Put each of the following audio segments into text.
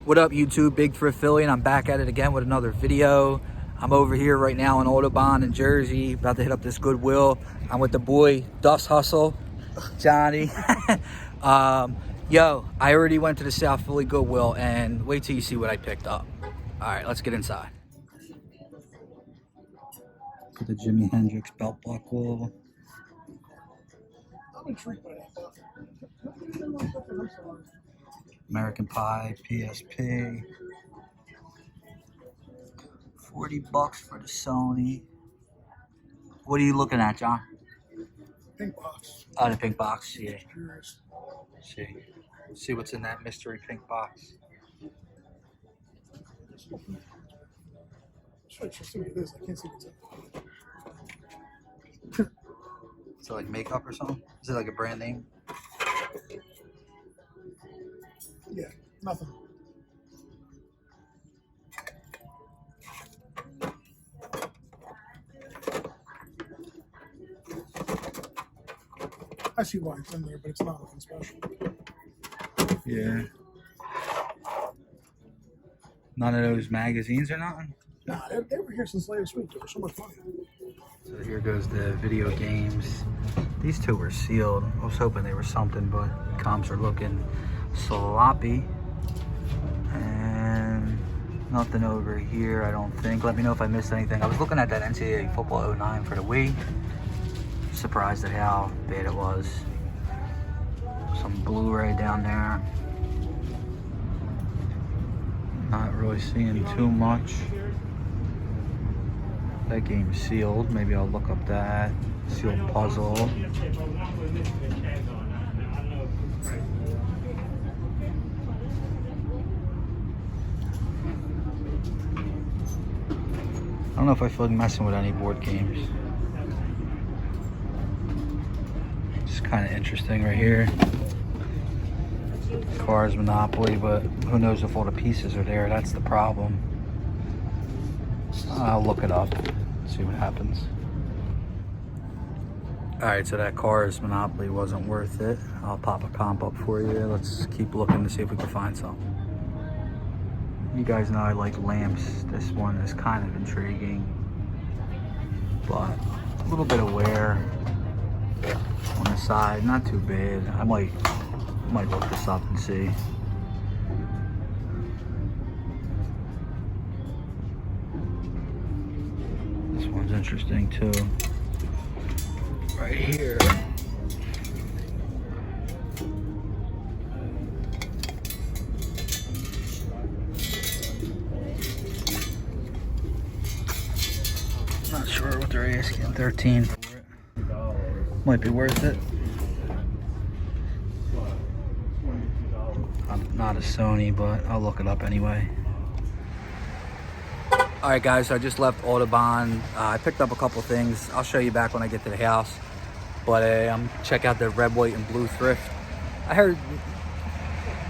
What up, YouTube? Big Thrift Philly, and I'm back at it again with another video. I'm over here right now in Audubon in Jersey, about to hit up this Goodwill. I'm with the boy, Duff's Hustle, Johnny. Yo, I already went to the South Philly Goodwill, and wait till you see what I picked up. All right, let's get inside. The Jimi Hendrix belt buckle. American Pie, PSP. 40 bucks for the Sony. What are you looking at, John? Pink box. Oh, the pink box, yeah. See what's in that mystery pink box. Should see what it is. I can't see what's in. Is it like makeup or something? Is it like a brand name? Yeah, nothing. I see why it's in there, but it's not nothing special. Yeah. None of those magazines or nothing? Nah, they were here since last week. They were so much fun. So here goes the video games. These two were sealed. I was hoping they were something, but comps are looking sloppy. And nothing over here, I don't think. Let me know if I missed anything. I was looking at that NCAA Football 09 for the Wii. Surprised at how bad it was. Some Blu-ray down there. Not really seeing too much. That game's sealed. Maybe I'll look up that sealed puzzle. I don't know if I feel like messing with any board games. It's kind of interesting right here. Cars, Monopoly, but who knows if all the pieces are there. That's the problem. I'll look it up, see what happens. Alright, so that Cars Monopoly wasn't worth it. I'll pop a comp up for you. Let's keep looking to see if we can find some. You guys know I like lamps. This one is kind of intriguing, but a little bit of wear on the side, not too bad. I might look this up and see. This one's interesting too. Right here. Not sure what they're asking. 13 for it. Might be worth it. I'm not a Sony, but I'll look it up anyway. Alright guys, so I just left Audubon. I picked up a couple things. I'll show you back when I get to the house. But I'm check out the red, white, and blue thrift. I heard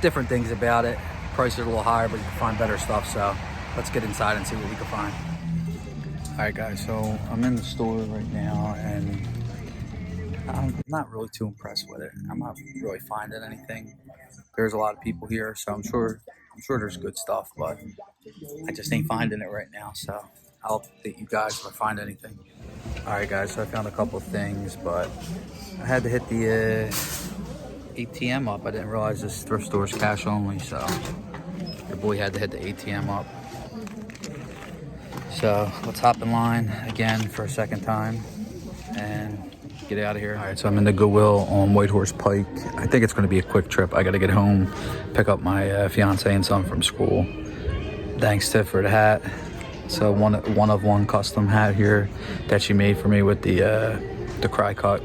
different things about it. Prices are a little higher, but you can find better stuff. So let's get inside and see what we can find. Alright guys, so I'm in the store right now and I'm not really too impressed with it. I'm not really finding anything. There's a lot of people here, so I'm sure there's good stuff, but I just ain't finding it right now. So I'll update you guys if I find anything. All right, guys. So I found a couple of things, but I had to hit the ATM up. I didn't realize this thrift store is cash only, so your boy had to hit the ATM up. So let's hop in line again for a second time and get out of here. All right, so I'm in the Goodwill on Whitehorse Pike. I think it's going to be a quick trip. I got to get home, pick up my fiance and son from school. Thanks, Tiff, for the hat. So one of one custom hat here that she made for me with the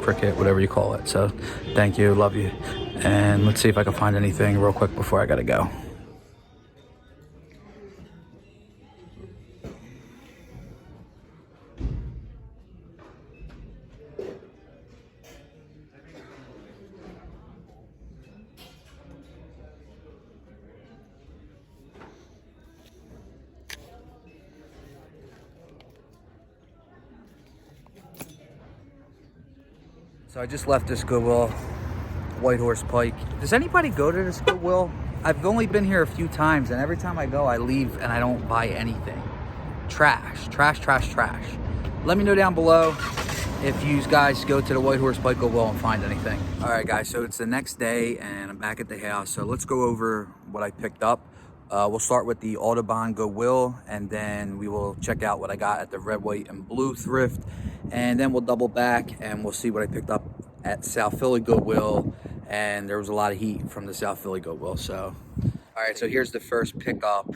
cricket, whatever you call it. So thank you, love you. And let's see if I can find anything real quick before I got to go. So I just left this Goodwill, Whitehorse Pike. Does anybody go to this Goodwill I've only been here a few times, and every time I go, I leave and I don't buy anything. Trash, trash, trash, trash. Let me know down below if you guys go to the White Horse Bike Goodwill and find anything. All right, guys, so it's the next day, and I'm back at the house. So let's go over what I picked up. We'll start with the Audubon Goodwill, and then we will check out what I got at the Red, White, and Blue Thrift. And then we'll double back, and we'll see what I picked up at South Philly Goodwill. And there was a lot of heat from the South Philly Goodwill. So, all right, so here's the first pickup.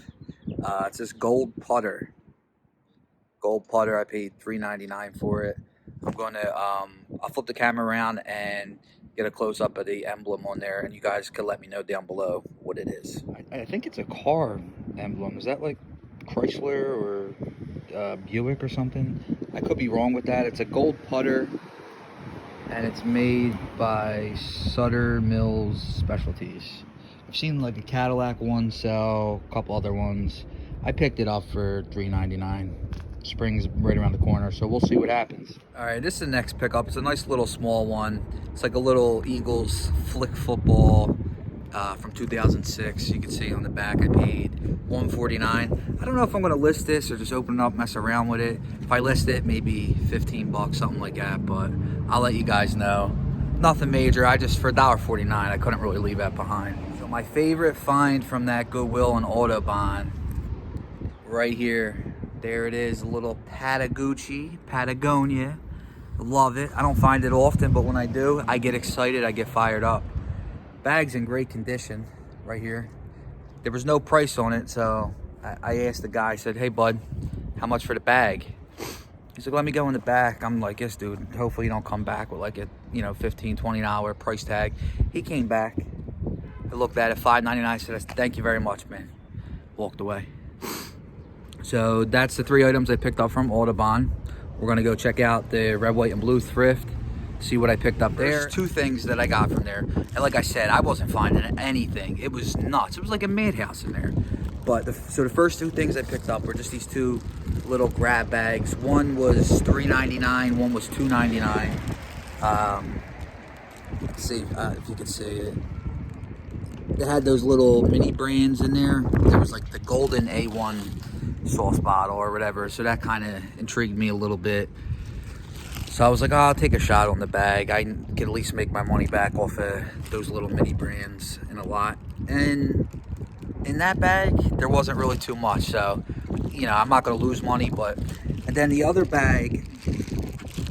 It's this gold putter. Gold putter, I paid $3.99 for it. I'm gonna, I'll flip the camera around and get a close-up of the emblem on there, and you guys can let me know down below what it is. I think it's a car emblem. Is that like Chrysler or Buick or something? I could be wrong with that. It's a gold putter, and it's made by Sutter Mills Specialties. I've seen like a Cadillac one sell, a couple other ones. I picked it up for $3.99. Spring's right around the corner, so we'll see what happens. All right, this is the next pickup. It's a nice little small one. It's like a little Eagles flick football from 2006. You can see on the back I paid $149. I don't know if I'm gonna list this or just open it up, mess around with it. If I list it, maybe 15 bucks, something like that, but I'll let you guys know. Nothing major. I just, for $1.49, I couldn't really leave that behind. So my favorite find from that Goodwill and Audubon, right here. There it is, a little Patagonia. Love it. I don't find it often, but when I do, I get excited, I get fired up. Bag's in great condition right here. There was no price on it, so I asked the guy, I said, hey bud, how much for the bag? He's like, let me go in the back. I'm like, yes dude, hopefully you don't come back with like a, you know, $15, $20 price tag. He came back, I looked at it, $5.99, said, thank you very much, man. Walked away. So that's the 3 items I picked up from Audubon. We're gonna go check out the Red, White, and Blue Thrift, see what I picked up there. There's 2 things that I got from there. And like I said, I wasn't finding anything. It was nuts. It was like a madhouse in there. But so the first 2 things I picked up were just these 2 little grab bags. One was $3.99, one was $2.99. Let's see if you can see it. They had those little mini brands in there. There was like the golden A1 sauce bottle or whatever, so that kind of intrigued me a little bit. So I was like, oh, I'll take a shot on the bag. I can at least make my money back off of those little mini brands in a lot. And in that bag, there wasn't really too much, so you know, I'm not gonna lose money. But and then the other bag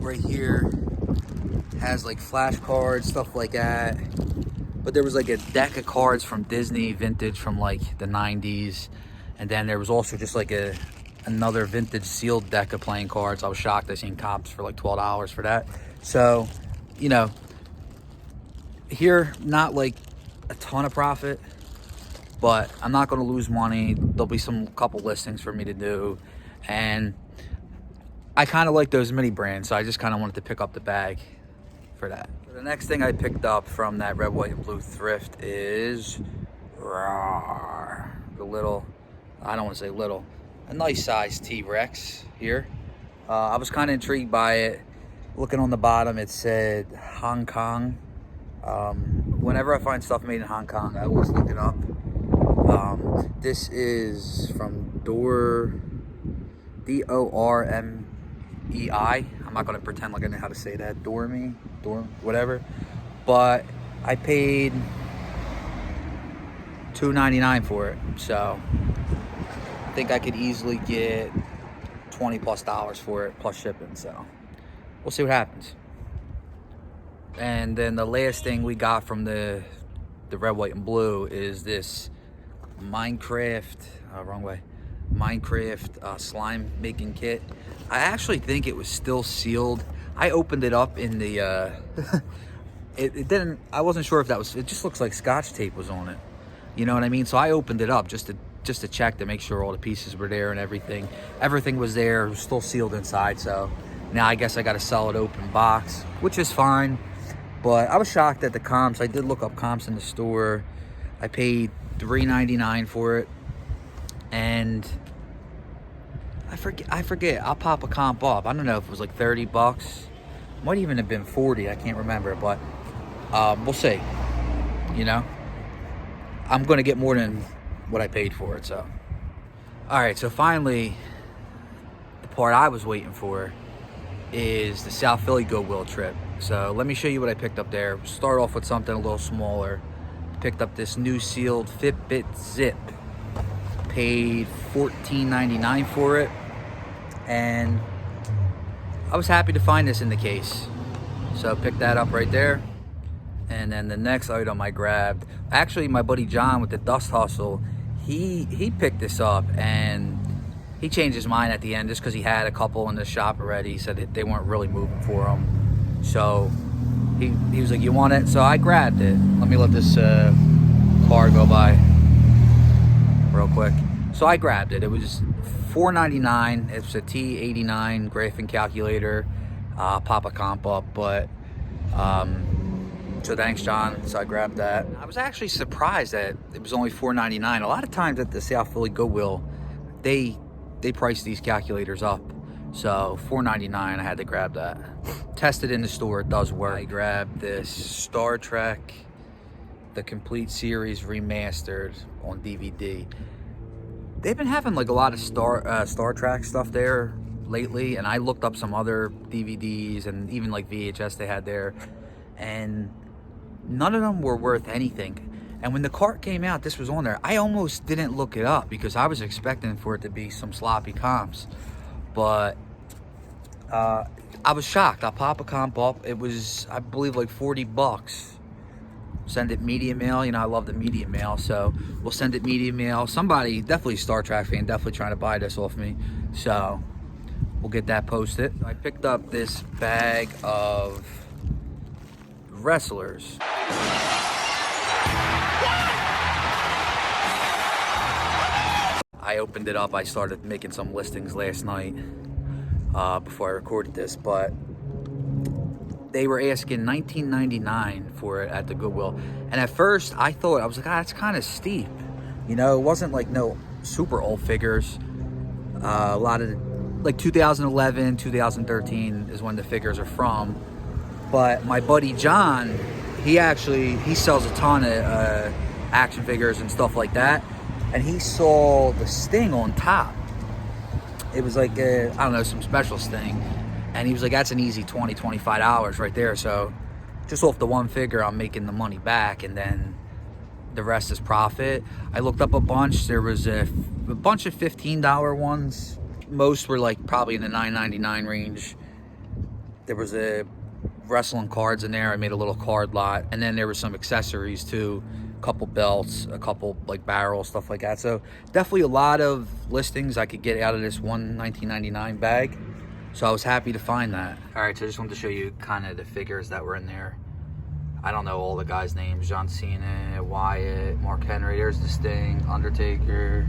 right here has like flashcards, stuff like that. But there was like a deck of cards from Disney, vintage from like the 90s. And then there was also just like another vintage sealed deck of playing cards. I was shocked. I seen comps for like $12 for that. So, you know, here, not like a ton of profit, but I'm not going to lose money. There'll be some couple listings for me to do. And I kind of like those mini brands, so I just kind of wanted to pick up the bag for that. The next thing I picked up from that Red, White, and Blue Thrift is the little, I don't want to say little, a nice size T-Rex here. I was kind of intrigued by it. Looking on the bottom, it said Hong Kong. Whenever I find stuff made in Hong Kong, I always look it up. This is from D-O-R-M-E-I. I'm not going to pretend like I know how to say that. Dormy, whatever. But I paid $2.99 for it, so I think I could easily get $20+ for it, plus shipping. So we'll see what happens. And then the last thing we got from the Red, White, and Blue is this Minecraft slime making kit. I actually think it was still sealed. I opened it up in the it didn't, I wasn't sure if that was, it just looks like Scotch tape was on it, you know what I mean? So I opened it up just to check to make sure all the pieces were there and everything was there. It was still sealed inside. So now I guess I got a solid open box, which is fine. But I was shocked at the comps. I did look up comps in the store. I paid $3.99 for it, and I forget. I'll pop a comp up. I don't know if it was like $30. Might even have been 40. I can't remember, but we'll see. You know. I'm gonna get more than what I paid for it. So, all right. So finally, the part I was waiting for is the South Philly Goodwill trip. So let me show you what I picked up there. Start off with something a little smaller. Picked up this new sealed Fitbit Zip. Paid $14.99 for it, and I was happy to find this in the case. So picked that up right there. And then the next item I grabbed, actually my buddy John with the Dust Hustle, he picked this up, and he changed his mind at the end just because he had a couple in the shop already. He said that they weren't really moving for him. So he was like, you want it? So I grabbed it. Let me let this car go by real quick. So I grabbed it. It was $4.99. It's a T89 graphing calculator. Pop a comp up, but so thanks, John. So I grabbed that. I was actually surprised that it was only $4.99. A lot of times at the South Philly Goodwill, they price these calculators up. So $4.99, I had to grab that. Tested in the store, it does work. I grabbed this Star Trek, the complete series remastered on DVD. They've been having like a lot of Star Trek stuff there lately, and I looked up some other DVDs and even like VHS they had there, and none of them were worth anything. And when the cart came out, this was on there. I almost didn't look it up because I was expecting for it to be some sloppy comps, but I was shocked. I pop a comp up. It was, I believe, like $40. Send it media mail. You know, I love the media mail, so we'll send it media mail. Somebody, definitely a Star Trek fan, definitely trying to buy this off me, so we'll get that posted. I picked up this bag of wrestlers. I opened it up. I started making some listings last night before I recorded this, but they were asking $19.99 for it at the Goodwill. And at first I thought, I was like, that's kind of steep. You know, it wasn't like no super old figures. A lot of like 2011, 2013 is when the figures are from. But my buddy John, he sells a ton of action figures and stuff like that. And he saw the Sting on top. It was like, I don't know, some special Sting. And he was like, that's an easy $20, $25 right there. So just off the one figure, I'm making the money back, and then the rest is profit. I looked up a bunch. There was a bunch of $15 ones. Most were like probably in the $9.99 range. There was a wrestling cards in there. I made a little card lot. And then there were some accessories too. A couple belts, a couple like barrels, stuff like that. So definitely a lot of listings I could get out of this one $19.99 bag. So I was happy to find that. All right, so I just wanted to show you kind of the figures that were in there. I don't know all the guys' names. John Cena, Wyatt, Mark Henry. There's the Sting, Undertaker,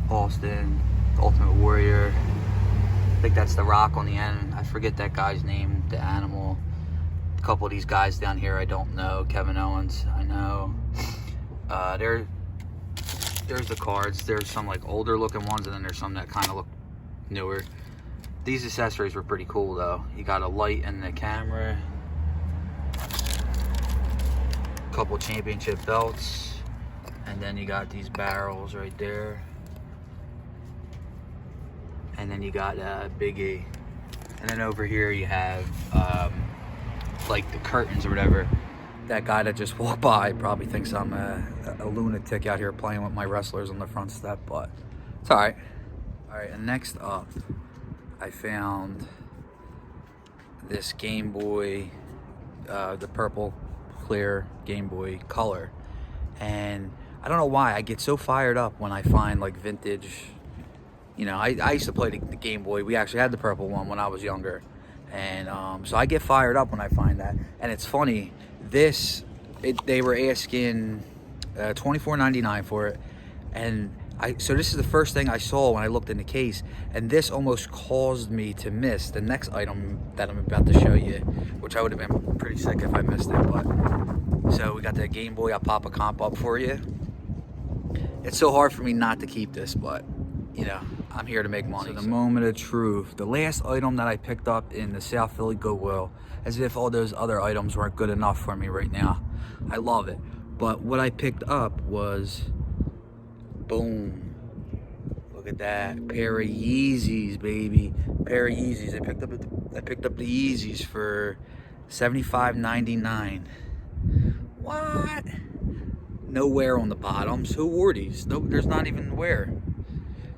Austin, Ultimate Warrior. I think that's The Rock on the end. I forget that guy's name, the Animal. A couple of these guys down here I don't know. Kevin Owens, I know. There's the cards. There's some like older looking ones, and then there's some that kind of look newer. These accessories were pretty cool though. You got a light in the camera, a couple championship belts, and then you got these barrels right there. And then you got Big E. And then over here you have like the curtains or whatever. That guy that just walked by probably thinks I'm a lunatic out here playing with my wrestlers on the front step, but it's all right. All right, and next up, I found this Game Boy, the purple clear Game Boy Color. And I don't know why, I get so fired up when I find like vintage. You know, I used to play the Game Boy. We actually had the purple one when I was younger. And so I get fired up when I find that. And it's funny, they were asking $24.99 for it. And so this is the first thing I saw when I looked in the case, and this almost caused me to miss the next item that I'm about to show you, which I would have been pretty sick if I missed it. But so we got that Game Boy. I'll pop a comp up for you. It's so hard for me not to keep this, but you know, I'm here to make money. So the moment of truth, the last item that I picked up in the South Philly Goodwill, as if all those other items weren't good enough for me right now. I love it. But what I picked up was, boom, look at that, pair of Yeezys, baby, pair of Yeezys. I picked up the Yeezys for $75.99. What? No wear on the bottoms. Who wore these? No, there's not even wear.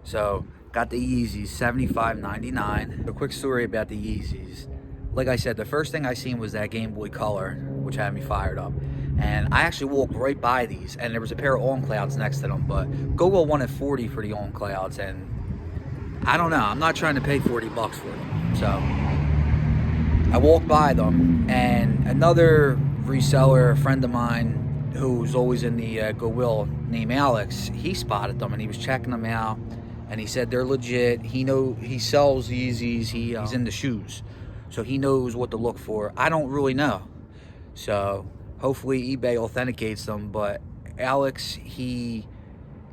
So got the Yeezys, $75.99. A quick story about the Yeezys. Like I said, the first thing I seen was that Game Boy Color, which had me fired up. And I actually walked right by these, and there was a pair of On Clouds next to them, but Gogo wanted 40 for the On Clouds, and I don't know, I'm not trying to pay 40 bucks for them. So I walked by them, and another reseller, a friend of mine who's always in the Goodwill, named Alex, he spotted them and he was checking them out, and he said they're legit. He sells Yeezys, he's into shoes, so he knows what to look for. I don't really know, so hopefully eBay authenticates them. But Alex, he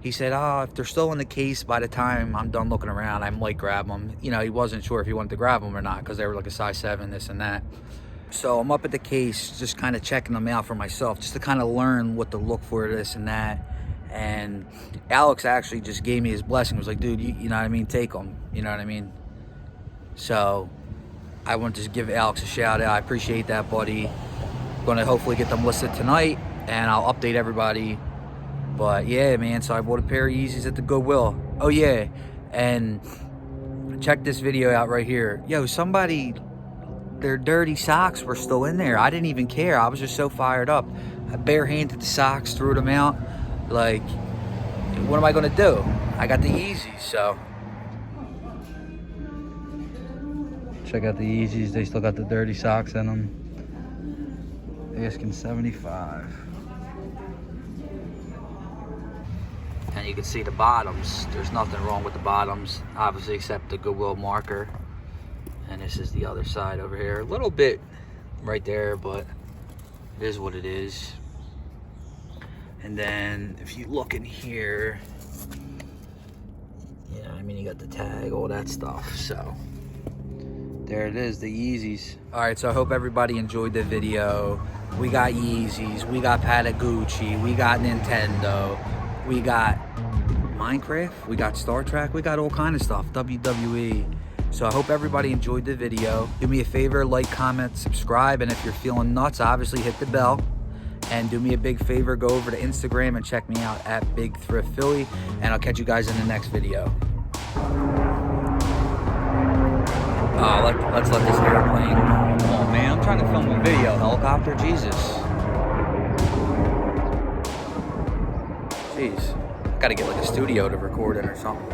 said, if they're still in the case by the time I'm done looking around, I might grab them. You know, he wasn't sure if he wanted to grab them or not because they were like a size 7, this and that. So I'm up at the case just kind of checking them out for myself, just to kind of learn what to look for, this and that. And Alex actually just gave me his blessing. Was like, dude, you know what I mean, take them, you know what I mean. So I want to just give Alex a shout out. I appreciate that, buddy. Going to hopefully get them listed tonight, and I'll update everybody. But yeah, man, so I bought a pair of Yeezys at the Goodwill. Oh yeah, and check this video out right here. Yo, somebody, their dirty socks were still in there. I didn't even care. I was just so fired up. I barehanded the socks, threw them out. Like, what am I gonna do? I got the Yeezys, so. Check out the Yeezys. They still got the dirty socks in them. Asking 75. And you can see the bottoms. There's nothing wrong with the bottoms, obviously, except the Goodwill marker. And this is the other side over here. A little bit right there, but it is what it is. And then if you look in here, yeah, I mean, you got the tag, all that stuff. So there it is, the Yeezys. All right, so I hope everybody enjoyed the video. We got Yeezys, we got Patagucci, we got Nintendo, we got Minecraft, we got Star Trek, we got all kind of stuff, WWE. So I hope everybody enjoyed the video. Do me a favor, like, comment, subscribe, and if you're feeling nuts, obviously hit the bell. And do me a big favor, go over to Instagram and check me out at Big Thrift Philly, and I'll catch you guys in the next video. Let's let this airplane. Oh man, I'm trying to film a video. Helicopter, Jesus. Jeez, gotta get like a studio to record in or something.